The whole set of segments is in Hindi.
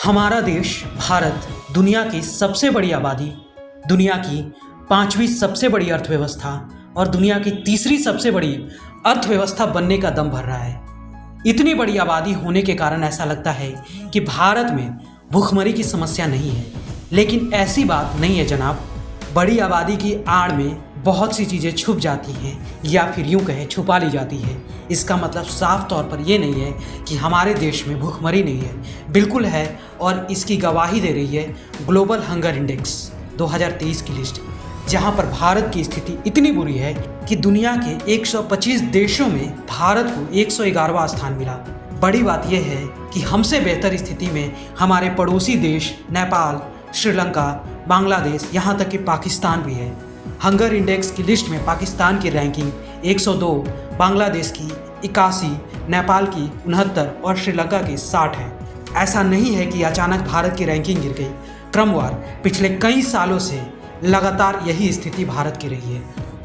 हमारा देश भारत दुनिया की सबसे बड़ी आबादी, दुनिया की 5वीं सबसे बड़ी अर्थव्यवस्था और दुनिया की तीसरी सबसे बड़ी अर्थव्यवस्था बनने का दम भर रहा है। इतनी बड़ी आबादी होने के कारण ऐसा लगता है कि भारत में भूखमरी की समस्या नहीं है, लेकिन ऐसी बात नहीं है जनाब। बड़ी आबादी की आड़ में बहुत सी चीज़ें छुप जाती हैं या फिर यूं कहें छुपा ली जाती है। इसका मतलब साफ तौर पर ये नहीं है कि हमारे देश में भूखमरी नहीं है, बिल्कुल है, और इसकी गवाही दे रही है ग्लोबल हंगर इंडेक्स 2023 की लिस्ट, जहां पर भारत की स्थिति इतनी बुरी है कि दुनिया के 125 देशों में भारत को 111वां स्थान मिला। बड़ी बात यह है कि हमसे बेहतर स्थिति में हमारे पड़ोसी देश नेपाल, श्रीलंका, बांग्लादेश, यहाँ तक कि पाकिस्तान भी है। हंगर इंडेक्स की लिस्ट में पाकिस्तान की रैंकिंग 102, बांग्लादेश की 81, नेपाल की 69 और श्रीलंका की 60 है। ऐसा नहीं है कि अचानक भारत की रैंकिंग गिर गई। क्रमवार पिछले कई सालों से लगातार यही स्थिति भारत की रही है।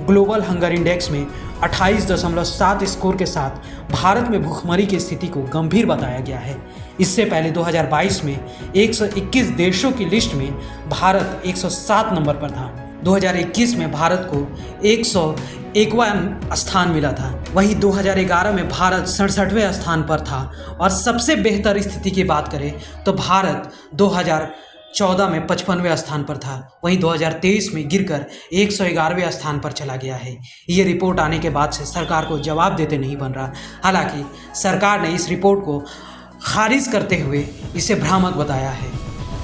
ग्लोबल हंगर इंडेक्स में 28.7 स्कोर के साथ भारत में भूखमरी की स्थिति को गंभीर बताया गया है। इससे पहले 2022 में 121 देशों की लिस्ट में भारत 107 नंबर पर था। 2021 में भारत को 101वां स्थान मिला था। वहीं 2011 में भारत 67वें स्थान पर था। और सबसे बेहतर स्थिति की बात करें तो भारत 2014 में 55वें स्थान पर था। वहीं 2023 में गिरकर 111वें स्थान पर चला गया है। ये रिपोर्ट आने के बाद से सरकार को जवाब देते नहीं बन रहा। हालांकि सरकार ने इस रिपोर्ट को खारिज करते हुए इसे भ्रामक बताया है।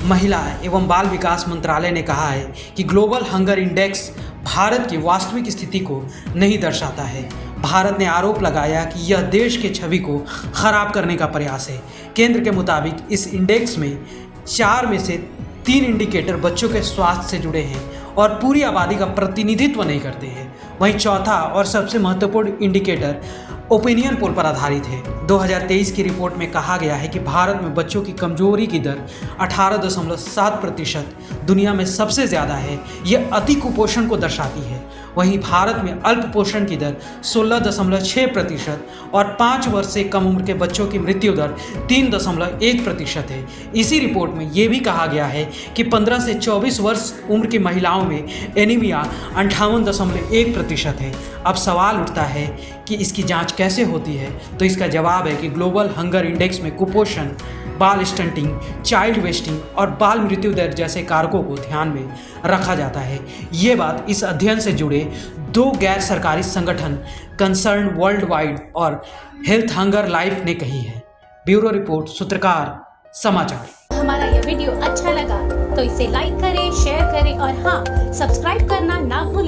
महिला एवं बाल विकास मंत्रालय ने कहा है कि ग्लोबल हंगर इंडेक्स भारत की वास्तविक स्थिति को नहीं दर्शाता है। भारत ने आरोप लगाया कि यह देश के छवि को खराब करने का प्रयास है। केंद्र के मुताबिक इस इंडेक्स में 4 में से 3 इंडिकेटर बच्चों के स्वास्थ्य से जुड़े हैं और पूरी आबादी का प्रतिनिधित्व नहीं करते हैं। वहीं चौथा और सबसे महत्वपूर्ण इंडिकेटर ओपिनियन पोल पर आधारित है। 2023 की रिपोर्ट में कहा गया है कि भारत में बच्चों की कमजोरी की दर 18.7% दुनिया में सबसे ज़्यादा है। यह अति कुपोषण को दर्शाती है। वहीं भारत में अल्प पोषण की दर 16.6% और 5 वर्ष से कम उम्र के बच्चों की मृत्यु दर 3.1% है। इसी रिपोर्ट में यह भी कहा गया है कि 15 से 24 वर्ष उम्र की महिलाओं में एनीमिया 58.1% है। अब सवाल उठता है कि इसकी जांच कैसे होती है, तो इसका जवाब है कि ग्लोबल हंगर इंडेक्स में कुपोषण, बाल स्टंटिंग, चाइल्ड वेस्टिंग और बाल मृत्यु दर जैसे कारकों को ध्यान में रखा जाता है। ये बात इस अध्ययन से जुड़े 2 गैर सरकारी संगठन कंसर्न वर्ल्ड वाइड और हेल्थ हंगर लाइफ ने कही है। ब्यूरो रिपोर्ट, सूत्रकार समाचार। हमारा यह वीडियो अच्छा लगा तो इसे लाइक करें, शेयर करें और हाँ, सब्सक्राइब करना ना भूलें।